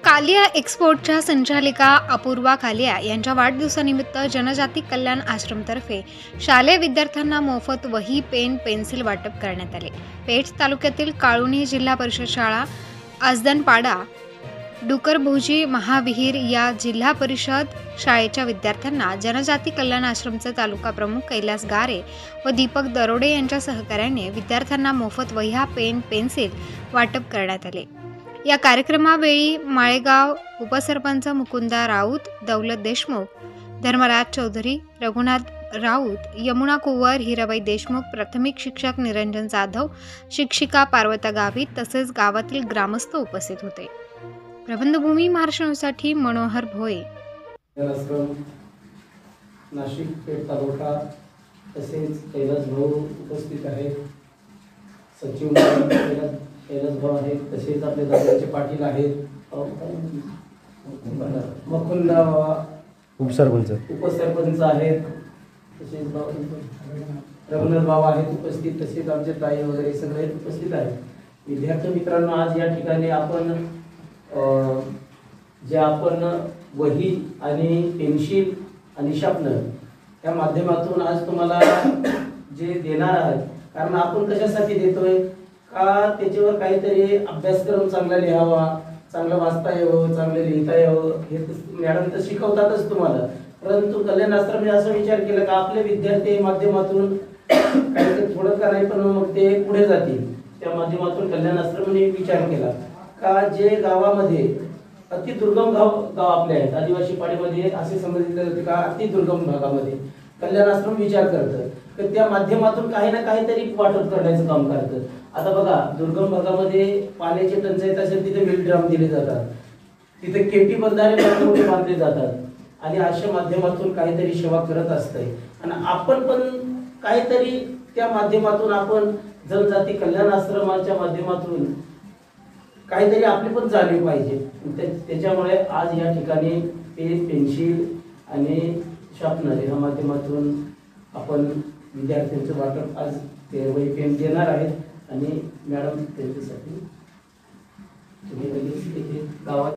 कालिया एक्सपोर्टच्या संचालिका अपूर्वा कालिया यांच्या वाढदिवसानिमित्त जनजाती कल्याण आश्रमतर्फे शालेय विद्यार्थ्यांना मोफत वही, पेन, पेन्सिल वाटप करण्यात आले। पेठ तालुक्यातील काळुणी जिल्हा परिषद शाळा, आजदनपाडा, डुकरभोजी, महाविहीर या जिल्हा परिषद शाळेच्या विद्यार्थ्यांना जनजाती कल्याण आश्रमचे तालुका प्रमुख कैलास गारे व दीपक दरोडे यांच्या सहकार्याने विद्यार्थ्यांना मोफत वह्या, पेन, पेन्सिल वाटप करण्यात आले। या कार्यक्रमावेळी माळेगाव उपसरपंच मुकुंदा राऊत, दौलत देशमुख, धर्मराज चौधरी, रघुनाथ राऊत, यमुना कुंवर, हिराबाई देशमुख, प्राथमिक शिक्षक निरंजन जाधव, शिक्षिका पार्वता गावित तसेच गावातील ग्रामस्थ उपस्थित होते। प्रबंधभूमी महाराष्ट्रासाठी मनोहर भोये। नाशिक पेठ तालुका तसेच कैलास भाऊ उपस्थित आहेत, सचिव कैलास भाऊ आहेत, तसेच आपले दादाचे पाटील आहेत, मुकुंदा उपसरपंच आहेत, तसेच रघुनाथ बाबा आहेत उपस्थित, तसेच आमचे ताई वगैरे सगळे उपस्थित आहेत। विद्यार्थी मित्रांनो, आज या ठिकाणी आपण जे आपण वही आणि पेन्सिल आणि शार्पनर या माध्यमातून आज तुम्हाला जे देणार आहात, कारण आपण कशासाठी देतोय का त्याच्यावर काहीतरी अभ्यासक्रम चांगला लिहावा, चांगलं वाचता यावं, चांगलं लिहिता यावं, हे मॅडम तर शिकवतातच तुम्हाला। परंतु कल्याण आश्रमाने असा विचार केला का आपले विद्यार्थी माध्यमातून काहीतरी थोडं का नाही पण मग ते पुढे जातील, त्या माध्यमातून कल्याण आश्रमाने विचार केला का जे गावामध्ये अति दुर्गम गाव आपले आहेत, आदिवासी पाड्यामध्ये असे समजले जाते का अति दुर्गम भागामध्ये कल्याण आश्रम विचार करतं तर त्या माध्यमातून काही ना काहीतरी वाटप करण्याचं काम करतं। आता बघा, दुर्गम भागामध्ये पाण्याची टंचाई असेल तिथे मिल ड्रम दिले जातात, तिथे केटी बंधारे मोठे बांधले जातात आणि अशा माध्यमातून काहीतरी सेवा करत असते। आणि आपण पण काहीतरी त्या माध्यमातून आपण जनजाती कल्याण आश्रमाच्या माध्यमातून काहीतरी आपली पण जाणीव पाहिजे। त्याच्यामुळे आज या ठिकाणी पेन, पेन्सिल आणि शार्पनर या माध्यमातून आपण विद्यार्थ्यांचं वाटप आज ते वही, पेन देणार आहेत आणि मॅडम त्यांच्यासाठी गावात